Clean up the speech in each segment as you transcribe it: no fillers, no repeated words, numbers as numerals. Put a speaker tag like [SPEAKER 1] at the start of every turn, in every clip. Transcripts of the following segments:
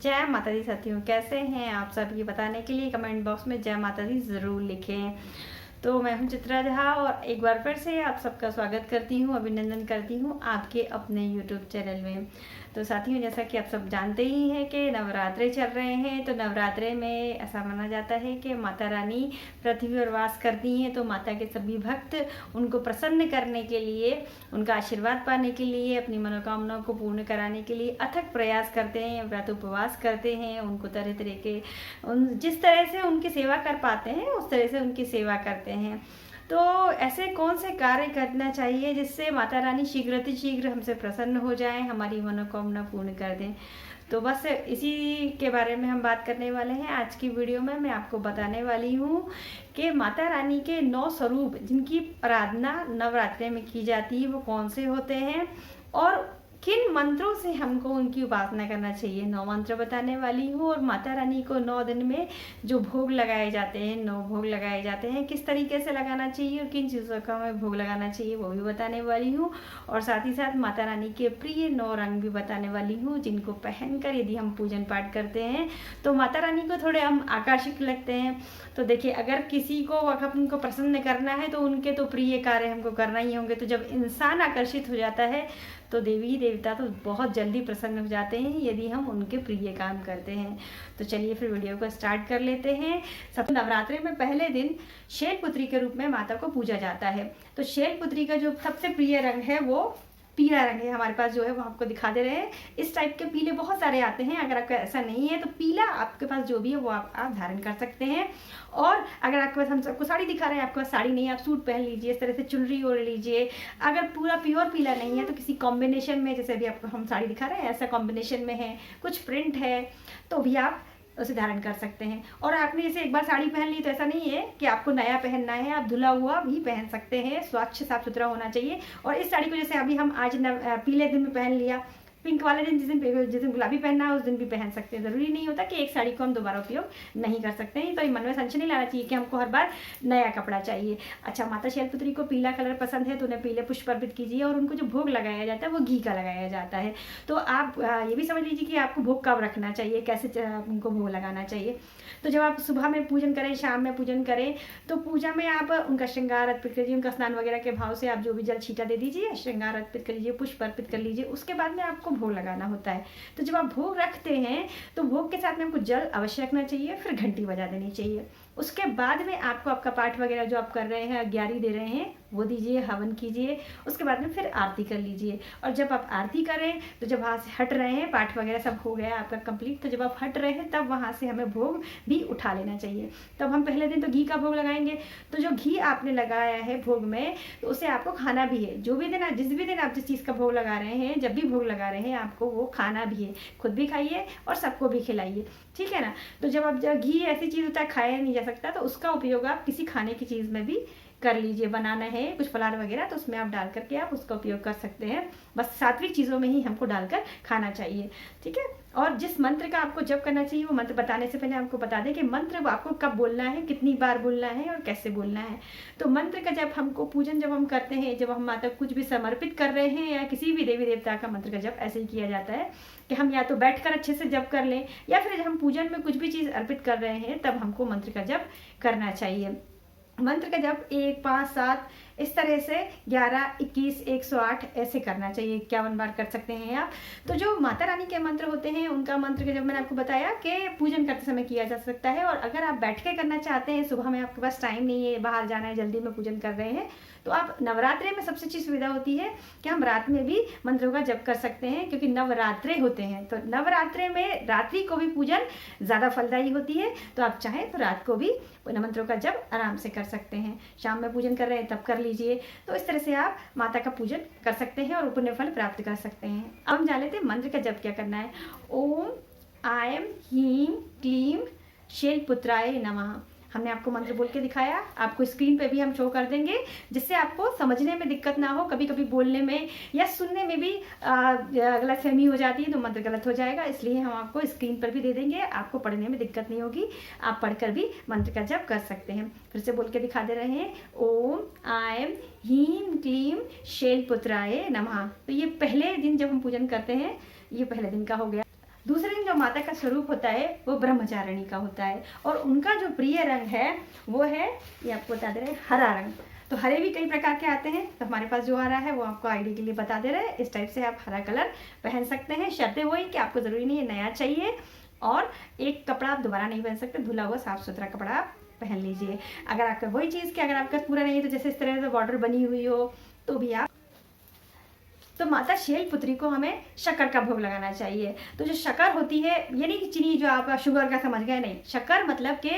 [SPEAKER 1] जय माता दी साथियों, कैसे हैं आप सब? ये बताने के लिए कमेंट बॉक्स में जय माता दी ज़रूर लिखें। तो मैं हूं चित्रा झा और एक बार फिर से आप सबका स्वागत करती हूं, अभिनंदन करती हूं आपके अपने यूट्यूब चैनल में। तो साथियों, जैसा कि आप सब जानते ही हैं कि नवरात्रे चल रहे हैं। तो नवरात्रे में ऐसा माना जाता है कि माता रानी पृथ्वी पर वास करती हैं। तो माता के सभी भक्त उनको प्रसन्न करने के लिए, उनका आशीर्वाद पाने के लिए, अपनी मनोकामनाओं को पूर्ण कराने के लिए अथक प्रयास करते हैं, व्रत उपवास करते हैं। उनको तरह तरह के जिस तरह से उनकी सेवा कर पाते हैं उस तरह से उनकी सेवा करते हैं। तो ऐसे कौन से कार्य करना चाहिए जिससे माता रानी शीघ्र हमसे प्रसन्न हो जाएं, हमारी मनोकामना पूर्ण कर दें। तो बस इसी के बारे में हम बात करने वाले हैं आज की वीडियो में। मैं आपको बताने वाली हूँ कि माता रानी के 9 स्वरूप जिनकी आराधना नवरात्रि में की जाती है वो कौन से होते हैं और किन मंत्रों से हमको उनकी उपासना करना चाहिए। 9 मंत्र बताने वाली हूँ और माता रानी को 9 दिन में जो भोग लगाए जाते हैं, 9 भोग लगाए जाते हैं, किस तरीके से लगाना चाहिए और किन चीज़ों का हमें भोग लगाना चाहिए वो भी बताने वाली हूँ। और साथ ही साथ माता रानी के प्रिय 9 रंग भी बताने वाली हूँ जिनको पहनकर यदि हम पूजन पाठ करते हैं तो माता रानी को थोड़े हम आकर्षक लगते हैं। तो देखिए, अगर किसी को उनको प्रसन्न करना है तो उनके तो प्रिय कार्य हमको करना ही होंगे। तो जब इंसान आकर्षित हो जाता है तो देवी देवता तो बहुत जल्दी प्रसन्न हो जाते हैं यदि हम उनके प्रिय काम करते हैं। तो चलिए फिर वीडियो को स्टार्ट कर लेते हैं। सब नवरात्रि में पहले दिन शैलपुत्री के रूप में माता को पूजा जाता है। तो शैलपुत्री का जो सबसे प्रिय रंग है वो पीला रंग है। हमारे पास जो है वो आपको दिखा दे रहे हैं। इस टाइप के पीले बहुत सारे आते हैं। अगर आपका ऐसा नहीं है तो पीला आपके पास जो भी है वो आप धारण कर सकते हैं। और अगर आपके पास, हम सबको साड़ी दिखा रहे हैं, आपके पास साड़ी नहीं है, आप सूट पहन लीजिए, इस तरह से चुनरी ओढ़ लीजिए। अगर पूरा प्योर पीला नहीं है तो किसी कॉम्बिनेशन में, जैसे अभी आपको हम साड़ी दिखा रहे हैं ऐसा कॉम्बिनेशन में है, कुछ प्रिंट है, तो भी आप उसे धारण कर सकते हैं। और आपने जैसे एक बार साड़ी पहन ली तो ऐसा नहीं है कि आपको नया पहनना है, आप धुला हुआ भी पहन सकते हैं। स्वच्छ साफ सुथरा होना चाहिए। और इस साड़ी को जैसे अभी हम आज पीले दिन में पहन लिया, पिंक वाले दिन जिस दिन गुलाबी पहनना है उस दिन भी पहन सकते हैं। ज़रूरी नहीं होता कि एक साड़ी को हम दोबारा उपयोग नहीं कर सकते हैं। तो ये मन में संशय नहीं लाना चाहिए कि हमको हर बार नया कपड़ा चाहिए। अच्छा, माता शैलपुत्री को पीला कलर पसंद है तो उन्हें पीले पुष्प अर्पित कीजिए। और उनको जो भोग लगाया जाता है वो घी का लगाया जाता है। तो आप ये भी समझ लीजिए कि आपको भोग कब रखना चाहिए, कैसे उनको भोग लगाना चाहिए। तो जब आप सुबह में पूजन करें, शाम में पूजन करें, तो पूजा में आप उनका श्रृंगार अर्पित कीजिए। उनका स्नान वगैरह के भाव से आप जो भी जल छीटा दे दीजिए, श्रृंगार अर्पित कर लीजिए, पुष्प अर्पित कर लीजिए। उसके बाद में आपको भोग लगाना होता है। तो जब आप भोग रखते हैं तो भोग के साथ में आपको जल अवश्य रखना चाहिए, फिर घंटी बजा देनी चाहिए। उसके बाद में आपको आपका पाठ वगैरह जो आप कर रहे हैं, ग्यारह दे रहे हैं, वो दीजिए, हवन कीजिए। उसके बाद में फिर आरती कर लीजिए। और जब आप आरती करें तो जब वहाँ से हट रहे हैं, पाठ वगैरह सब हो गया आपका कंप्लीट, तो जब आप हट रहे हैं तब वहाँ से हमें भोग भी उठा लेना चाहिए। तब हम पहले दिन तो घी का भोग लगाएंगे। तो जो घी आपने लगाया है भोग में तो उसे आपको खाना भी है। जो भी दिन जिस भी दिन आप जिस चीज़ का भोग लगा रहे हैं, जब भी भोग लगा रहे हैं, आपको वो खाना भी है। खुद भी खाइए और सबको भी खिलाइए, ठीक है ना। तो जब घी ऐसी चीज़ होता है खाया नहीं जा सकता, तो उसका उपयोग आप किसी खाने की चीज़ में भी कर लीजिए। बनाना है कुछ फलार वगैरह तो उसमें आप डाल करके आप उसका उपयोग कर सकते हैं। बस सात्विक चीज़ों में ही हमको डालकर खाना चाहिए, ठीक है। और जिस मंत्र का आपको जप करना चाहिए वो मंत्र बताने से पहले आपको बता दें कि मंत्र आपको कब बोलना है, कितनी बार बोलना है और कैसे बोलना है। तो मंत्र का जब हमको पूजन जब हम करते हैं, जब हम माता कुछ भी समर्पित कर रहे हैं या किसी भी देवी देवता का मंत्र का जप ऐसे ही किया जाता है कि हम या तो बैठकर अच्छे से जप कर लें या फिर जब हम पूजन में कुछ भी चीज़ अर्पित कर रहे हैं तब हमको मंत्र का जप करना चाहिए। मंत्र का जप 1, 5, 7 इस तरह से 11, 21, 108 ऐसे करना चाहिए। 51 बार कर सकते हैं आप। तो जो माता रानी के मंत्र होते हैं उनका मंत्र के जब मैंने आपको बताया कि पूजन करते समय किया जा सकता है। और अगर आप बैठ के करना चाहते हैं, सुबह में आपके पास टाइम नहीं है, बाहर जाना है, जल्दी में पूजन कर रहे हैं, तो आप नवरात्रि में सबसे अच्छी सुविधा होती है कि हम रात में भी मंत्रों का जप कर सकते हैं क्योंकि नवरात्रे होते हैं। तो नवरात्रे में रात्रि को भी पूजन ज़्यादा फलदायी होती है। तो आप चाहें तो रात को भी मंत्रों का जप आराम से कर सकते हैं। शाम में पूजन कर रहे हैं तब कर लीजिए। तो इस तरह से आप माता का पूजन कर सकते हैं और पुण्य फल प्राप्त कर सकते हैं। अब हम जान लेते हैं मंत्र का जप क्या करना है। ओम ऐं ह्रीं क्लीं शैलपुत्राय नमः। हमने आपको मंत्र बोल के दिखाया, आपको स्क्रीन पे भी हम शो कर देंगे जिससे आपको समझने में दिक्कत ना हो। कभी कभी बोलने में या सुनने में भी गलतफहमी हो जाती है तो मंत्र गलत हो जाएगा, इसलिए हम आपको स्क्रीन पर भी दे देंगे। आपको पढ़ने में दिक्कत नहीं होगी, आप पढ़कर भी मंत्र का जप कर सकते हैं। फिर से बोल के दिखा दे रहे हैं। ओम ऐं ह्रीं क्लीं शैलपुत्राय नमः। तो ये पहले दिन जब हम पूजन करते हैं, ये पहले दिन का हो गया। दूसरे दिन जो माता का स्वरूप होता है वो ब्रह्मचारिणी का होता है, और उनका जो प्रिय रंग है वो है, ये आपको बता दे रहे हैं, हरा रंग। तो हरे भी कई प्रकार के आते हैं, तो हमारे पास जो हरा है वो आपको आईडी के लिए बता दे रहे हैं। इस टाइप से आप हरा कलर पहन सकते हैं। शर्तें वही कि आपको ज़रूरी नहीं है नया चाहिए, और एक कपड़ा आप दोबारा नहीं पहन सकते, धुला हुआ साफ सुथरा कपड़ा आप पहन लीजिए। अगर आपका वही चीज़ कि अगर आपका पूरा नहीं है, तो जैसे इस तरह से बॉर्डर बनी हुई हो तो भी आप। तो माता शैलपुत्री को हमें शक्कर का भोग लगाना चाहिए। तो जो शक्कर होती है, ये नहीं कि चीनी जो आप शुगर का समझ गए, नहीं, शक्कर मतलब कि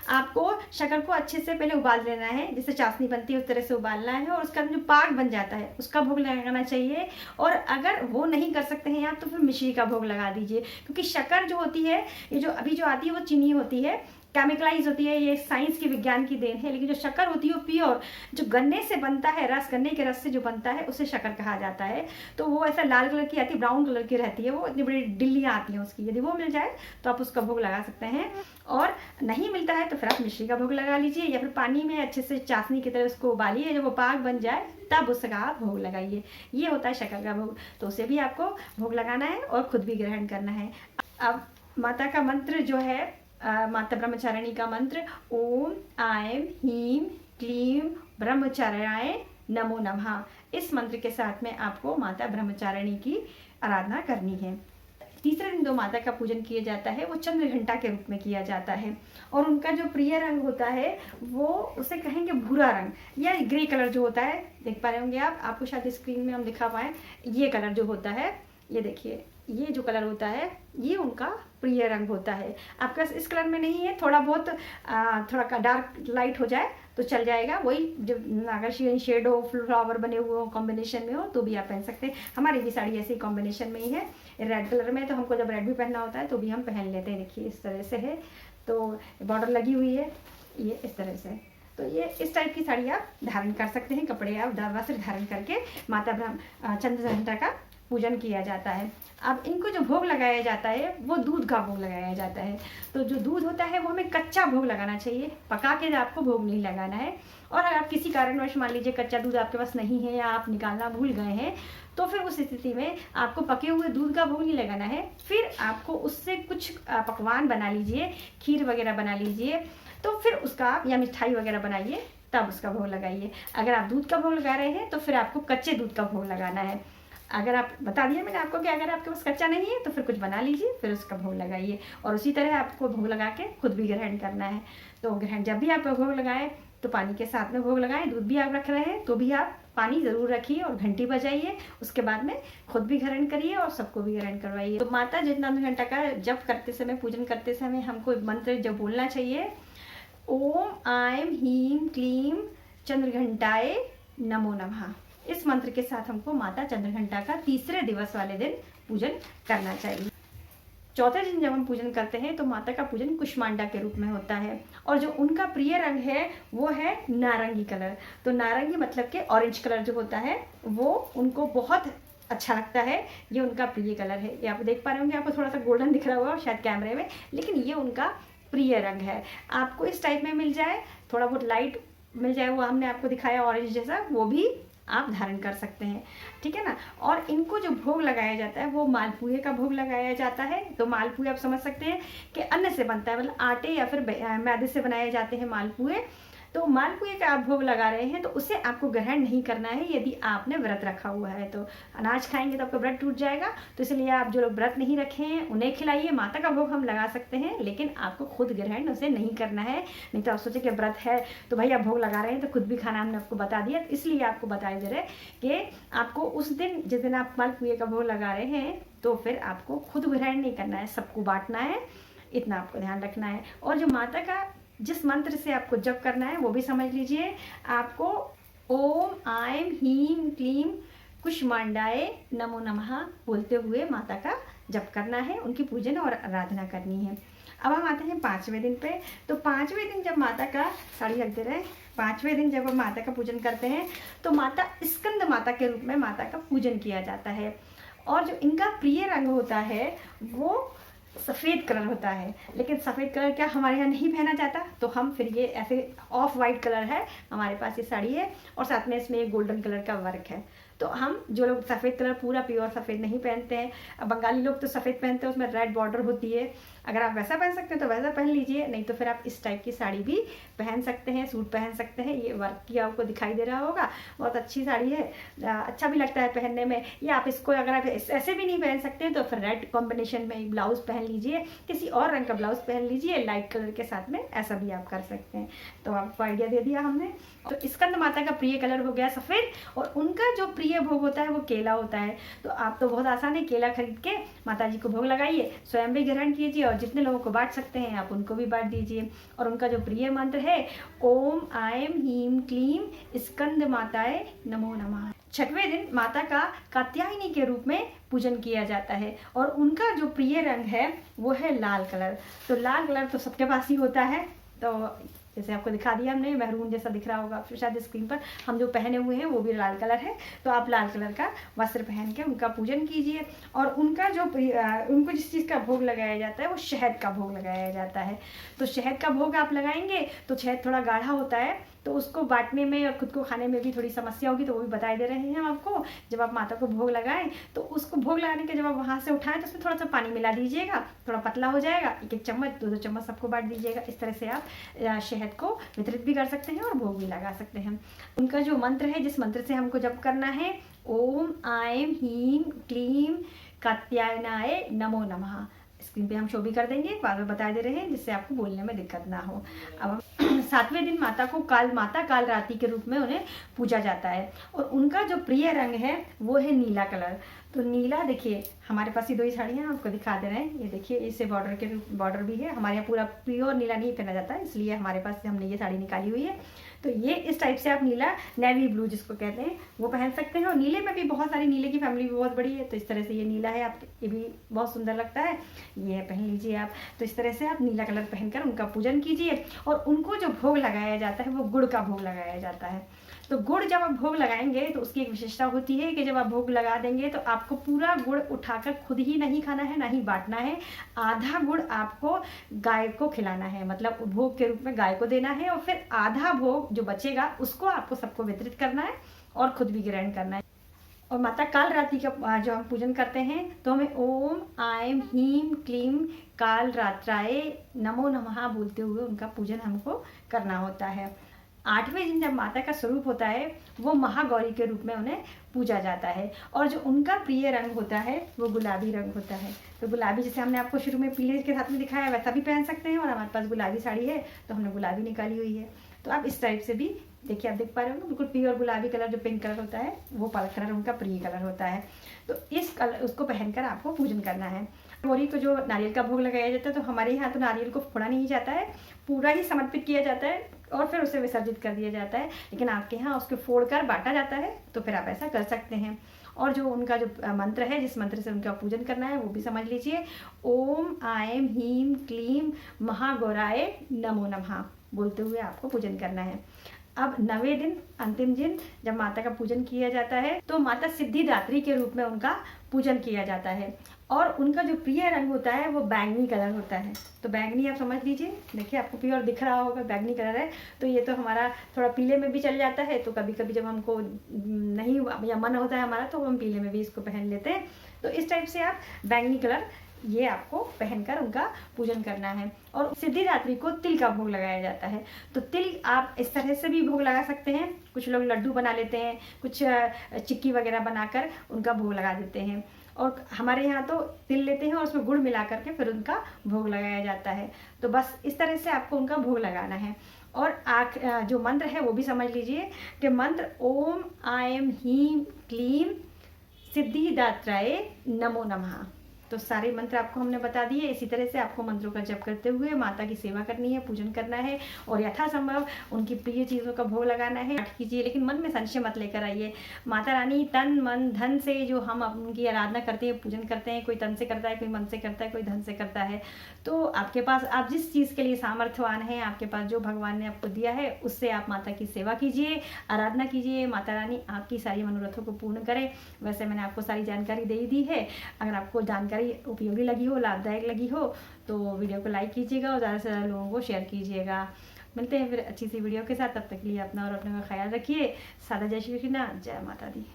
[SPEAKER 1] आपको शक्कर को अच्छे से पहले उबाल लेना है, जैसे चाशनी बनती है उस तरह से उबालना है, और उसका जो पाक बन जाता है उसका भोग लगाना चाहिए। और अगर वो नहीं कर सकते हैं आप, तो फिर मिश्री का भोग लगा दीजिए, क्योंकि शक्कर जो होती है, ये जो अभी जो आती है वो चीनी होती है, केमिकलाइज होती है, ये साइंस की विज्ञान की देन है। लेकिन जो शक्कर होती है वो प्योर जो गन्ने से बनता है, रस, गन्ने के रस से जो बनता है उसे शक्कर कहा जाता है। तो वो ऐसा लाल कलर की आती है, ब्राउन कलर की रहती है, वो इतनी बड़ी डिल्लियाँ आती हैं उसकी। यदि वो मिल जाए तो आप उसका भोग लगा सकते हैं, और नहीं मिलता है तो फिर आप मिश्री का भोग लगा लीजिए, या फिर पानी में अच्छे से चाशनी की तरह उसको उबालिए, जब वो पाक बन जाए तब उसका आप भोग लगाइए। ये होता है शक्कर का भोग। तो उसे भी आपको भोग लगाना है और खुद भी ग्रहण करना है। अब माता का मंत्र जो है, माता ब्रह्मचारिणी का मंत्र, ओम ऐं ह्रीं क्लीं ब्रह्मचारिण्याय नमो नमः। इस मंत्र के साथ में आपको माता ब्रह्मचारिणी की आराधना करनी है। तीसरे दिन जो माता का पूजन किया जाता है वो चंद्र घंटा के रूप में किया जाता है, और उनका जो प्रिय रंग होता है वो उसे कहेंगे भूरा रंग या ग्रे कलर जो होता है। देख पा रहे होंगे आप, आपको शायद स्क्रीन में हम दिखा पाए, ये कलर जो होता है, ये देखिए, ये जो कलर होता है ये उनका प्रिय रंग होता है। आपका इस कलर में नहीं है, थोड़ा बहुत थोड़ा डार्क लाइट हो जाए तो चल जाएगा। वही जो अगर शेड हो, फ्लावर बने हुए हो, कॉम्बिनेशन में हो तो भी आप पहन सकते हैं। हमारी भी साड़ी ऐसे ही कॉम्बिनेशन में ही है, रेड कलर में, तो हमको जब रेड भी पहनना होता है तो भी हम पहन लेते हैं। देखिए इस तरह से है, तो बॉर्डर लगी हुई है, ये इस तरह से। तो ये इस टाइप की साड़ी आप धारण कर सकते हैं। कपड़े आप वस्त्र धारण करके माता चंद्र घंटा का पूजन किया जाता है। अब इनको जो भोग लगाया जाता है वो दूध का भोग लगाया जाता है। तो जो दूध होता है वो हमें कच्चा भोग लगाना चाहिए, पका के आपको भोग नहीं लगाना है। और अगर आप किसी कारणवश मान लीजिए कच्चा दूध आपके पास नहीं है या आप निकालना भूल गए हैं, तो फिर उस स्थिति में आपको पके हुए दूध का भोग नहीं लगाना है। फिर आपको उससे कुछ पकवान बना लीजिए, खीर वगैरह बना लीजिए, तो फिर उसका या मिठाई वगैरह बनाइए, तब उसका भोग लगाइए। अगर आप दूध का भोग लगा रहे हैं तो फिर आपको कच्चे दूध का भोग लगाना है। अगर आप बता दिया मैंने आपको कि अगर आपके पास कच्चा नहीं है तो फिर कुछ बना लीजिए, फिर उसका भोग लगाइए, और उसी तरह आपको भोग लगा के खुद भी ग्रहण करना है। तो ग्रहण जब भी आप भोग लगाएं तो पानी के साथ में भोग लगाएं। दूध भी आप रख रहे हैं तो भी आप पानी ज़रूर रखिए और घंटी बजाइए। उसके बाद में खुद भी ग्रहण करिए और सबको भी ग्रहण करवाइए। तो माता जितना घंटा का जप करते समय, पूजन करते समय हमको मंत्र जब बोलना चाहिए, ओम ऐं ह्रीं क्लीं चंद्रघंटाय नमो नमः। इस मंत्र के साथ हमको माता चंद्रघंटा का तीसरे दिवस वाले दिन पूजन करना चाहिए। चौथे दिन जब हम पूजन करते हैं तो माता का पूजन कुष्मांडा के रूप में होता है, और जो उनका प्रिय रंग है वो है नारंगी कलर। तो नारंगी मतलब कि ऑरेंज कलर जो होता है वो उनको बहुत अच्छा लगता है, ये उनका प्रिय कलर है। ये आप देख पा रहे होंगे, आपको थोड़ा सा गोल्डन दिख रहा होगा शायद कैमरे में, लेकिन ये उनका प्रिय रंग है। आपको इस टाइप में मिल जाए, थोड़ा बहुत लाइट मिल जाए, वो हमने आपको दिखाया ऑरेंज जैसा, वो भी आप धारण कर सकते हैं, ठीक है ना। और इनको जो भोग लगाया जाता है वो मालपुए का भोग लगाया जाता है। तो मालपुए आप समझ सकते हैं कि अन्न से बनता है, मतलब आटे या फिर मैदे से बनाए जाते हैं मालपुए। तो मालपुए का आप भोग लगा रहे हैं तो उसे आपको ग्रहण नहीं करना है यदि आपने व्रत रखा हुआ है। तो अनाज खाएंगे तो आपका व्रत टूट जाएगा। तो इसलिए आप जो लोग व्रत नहीं रखे हैं उन्हें खिलाइए। माता का भोग हम लगा सकते हैं, लेकिन आपको खुद ग्रहण उसे नहीं करना है। नहीं तो आप सोचे कि व्रत है तो भाई आप भोग लगा रहे हैं तो खुद भी खाना हमने आपको बता दिया, इसलिए आपको बताया जा रहा है कि आपको उस दिन, जिस दिन आप मालपुए का भोग लगा रहे हैं, तो फिर आपको खुद ग्रहण नहीं करना है, सबको बांटना है, इतना आपको ध्यान रखना है। और जो माता का जिस मंत्र से आपको जप करना है वो भी समझ लीजिए। आपको ओम ऐं ह्रीं क्लीं कुष्मांडाय नमो नमः बोलते हुए माता का जप करना है, उनकी पूजन और आराधना करनी है। अब हम आते हैं 5वें दिन पे। तो 5वें दिन जब माता का, साड़ी रख दे रहे हैं, 5वें दिन जब हम माता का पूजन करते हैं तो माता स्कंद माता के रूप में माता का पूजन किया जाता है। और जो इनका प्रिय रंग होता है वो सफ़ेद कलर होता है, लेकिन सफ़ेद कलर क्या हमारे यहाँ नहीं पहना जाता, तो हम फिर ये ऐसे ऑफ वाइट कलर है हमारे पास ये साड़ी है, और साथ में इसमें एक गोल्डन कलर का वर्क है। तो हम जो लोग सफ़ेद कलर पूरा प्योर सफ़ेद नहीं पहनते हैं, अब बंगाली लोग तो सफ़ेद पहनते हैं, उसमें रेड बॉर्डर होती है, अगर आप वैसा पहन सकते हैं तो वैसा पहन लीजिए, नहीं तो फिर आप इस टाइप की साड़ी भी पहन सकते हैं, सूट पहन सकते हैं। ये वर्क किया आपको दिखाई दे रहा होगा, बहुत अच्छी साड़ी है, अच्छा भी लगता है पहनने में। या आप इसको अगर आप ऐसे भी नहीं पहन सकते तो फिर रेड कॉम्बिनेशन में ब्लाउज पहन लीजिए, किसी और रंग का ब्लाउज पहन लीजिए लाइट कलर के साथ में, ऐसा भी आप कर सकते हैं। तो आपको आइडिया दे दिया हमने। तो स्कंद माता का प्रिय कलर हो गया सफ़ेद, और उनका जो प्रिय भोग होता है वो केला होता है। तो आप तो बहुत आसान है, केला खरीद के माता जी को भोग लगाइए, स्वयं भी ग्रहण कीजिए और जितने लोगों को बांट सकते हैं आप उनको भी बांट दीजिए। और उनका जो प्रिय मंत्र है ओम आयम हीम क्लीम स्कंद माताए नमो नमः। छठवें दिन माता का कात्यायनी के रूप में पूजन किया जाता है, और उनका जो प्रिय रंग है वो है लाल कलर। तो लाल कलर तो सबके पास ही होता है, तो जैसे आपको दिखा दिया हमने, मैरून जैसा दिख रहा होगा शायद स्क्रीन पर, हम जो पहने हुए हैं वो भी लाल कलर है। तो आप लाल कलर का वस्त्र पहन के उनका पूजन कीजिए। और उनका जो उनको जिस चीज़ का भोग लगाया जाता है वो शहद का भोग लगाया जाता है। तो शहद का भोग आप लगाएंगे तो शहद थोड़ा गाढ़ा होता है, तो उसको बांटने में और खुद को खाने में भी थोड़ी समस्या होगी, तो वो भी बताई दे रहे हैं हम आपको। जब आप माता को भोग लगाएं तो उसको भोग लगाने के जब आप वहाँ से उठाएं तो उसमें थोड़ा सा पानी मिला दीजिएगा, थोड़ा पतला हो जाएगा, एक एक चम्मच 2-2 चम्मच सबको बांट दीजिएगा। इस तरह से आप शहद को वितरित भी कर सकते हैं और भोग भी लगा सकते हैं। उनका जो मंत्र है, जिस मंत्र से हमको जप करना है, ओम आयम हीम क्लीम कात्यायनाय नमो नमः। स्क्रीन पे हम शो भी कर देंगे, बार बार बता दे रहे हैं जिससे आपको बोलने में दिक्कत ना हो। अब सातवें दिन माता को काल रात्रि के रूप में उन्हें पूजा जाता है, और उनका जो प्रिय रंग है वो है नीला कलर। तो नीला देखिए, हमारे पास ये 2 ही साड़ियाँ आपको दिखा दे रहे हैं, ये देखिए इससे बॉर्डर भी है। हमारे यहाँ पूरा प्योर नीला नहीं पहना जाता है, इसलिए हमारे पास हमने ये साड़ी निकाली हुई है। तो ये इस टाइप से आप नीला, नेवी ब्लू जिसको कहते हैं, वो पहन सकते हैं। और नीले में भी बहुत सारी, नीले की फैमिली भी बहुत बड़ी है, तो इस तरह से ये नीला है, आप ये भी बहुत सुंदर लगता है, ये पहन लीजिए आप। तो इस तरह से आप नीला कलर पहनकर उनका पूजन कीजिए। और उनको जो भोग लगाया जाता है वो गुड़ का भोग लगाया जाता है। तो गुड़ जब आप भोग लगाएंगे तो उसकी एक विशेषता होती है कि जब आप भोग लगा देंगे तो आपको पूरा गुड़ उठाकर खुद ही नहीं खाना है, ना ही बांटना है। आधा गुड़ आपको गाय को खिलाना है, मतलब भोग के रूप में गाय को देना है, और फिर आधा भोग जो बचेगा उसको आपको सबको वितरित करना है और खुद भी ग्रहण करना है। और माता काल रात्रि का जो हम पूजन करते हैं तो हमें ओम आयम हीम क्लीम काल रात्राय नमो नमः बोलते हुए उनका पूजन हमको करना होता है। 8वें दिन जब माता का स्वरूप होता है वो महागौरी के रूप में उन्हें पूजा जाता है, और जो उनका प्रिय रंग होता है वो गुलाबी रंग होता है। तो गुलाबी, जैसे हमने आपको शुरू में पीले के साथ में दिखाया, वैसा भी पहन सकते हैं। और हमारे पास गुलाबी साड़ी है तो हमने गुलाबी निकाली हुई है। तो आप इस टाइप से भी देखिए, आप देख पा रहे हो बिल्कुल प्योर गुलाबी कलर, जो पिंक कलर होता है वो कलर उनका प्रिय कलर होता है। तो इस कलर उसको पहनकर आपको पूजन करना है। गौरी को जो नारियल का भोग लगाया जाता है, तो हमारे यहाँ तो नारियल को फोड़ा नहीं जाता है, पूरा ही समर्पित किया जाता है और फिर उसे विसर्जित कर दिया जाता है। लेकिन आपके यहाँ उसको फोड़कर बांटा जाता है, तो फिर आप ऐसा कर सकते हैं। और जो उनका जो मंत्र है, जिस मंत्र से उनका पूजन करना है वो भी समझ लीजिए, ओम आयम हीम क्लीम महागौराय नमो नमः बोलते हुए आपको पूजन करना है। अब 9वें दिन, अंतिम दिन, जब माता का पूजन किया जाता है तो माता सिद्धिदात्री के रूप में उनका पूजन किया जाता है, और उनका जो प्रिय रंग होता है वो बैंगनी कलर होता है। तो बैंगनी आप समझ लीजिए, देखिए आपको प्योर दिख रहा होगा, बैंगनी कलर है। तो ये तो हमारा थोड़ा पीले में भी चल जाता है, तो कभी कभी जब हमको नहीं या मन होता है हमारा तो हम पीले में भी इसको पहन लेते हैं। तो इस टाइप से आप बैंगनी कलर ये आपको पहनकर उनका पूजन करना है। और सिद्धिदात्री को तिल का भोग लगाया जाता है। तो तिल आप इस तरह से भी भोग लगा सकते हैं, कुछ लोग लड्डू बना लेते हैं, कुछ चिक्की वगैरह बनाकर उनका भोग लगा देते हैं। और हमारे यहाँ तो तिल लेते हैं और उसमें गुड़ मिला करके फिर उनका भोग लगाया जाता है। तो बस इस तरह से आपको उनका भोग लगाना है। और जो मंत्र है वो भी समझ लीजिए कि मंत्र ओम आयम हीम क्लीम सिद्धिदात्राय नमो नमः। तो सारे मंत्र आपको हमने बता दिए। इसी तरह से आपको मंत्रों का जप करते हुए माता की सेवा करनी है, पूजन करना है, और यथासंभव उनकी प्रिय चीज़ों का भोग लगाना है। पाठ कीजिए, लेकिन मन में संशय मत लेकर आइए। माता रानी तन मन धन से जो हम उनकी आराधना करते हैं, पूजन करते हैं, कोई तन से करता है, कोई मन से करता है, कोई धन से करता है। तो आपके पास, आप जिस चीज़ के लिए सामर्थ्यवान हैं, आपके पास जो भगवान ने आपको दिया है उससे आप माता की सेवा कीजिए, आराधना कीजिए। माता रानी आपकी सारी मनोरथों को पूर्ण करें। वैसे मैंने आपको सारी जानकारी दे दी है। अगर आपको जानकारी उपयोगी लगी हो, लाभदायक लगी हो, तो वीडियो को लाइक कीजिएगा और ज़्यादा से ज़्यादा लोगों को शेयर कीजिएगा। मिलते हैं फिर अच्छी सी वीडियो के साथ, तब तक के लिए अपना और अपने का ख्याल रखिए। सादा जय श्री कृष्णा, जय माता दी।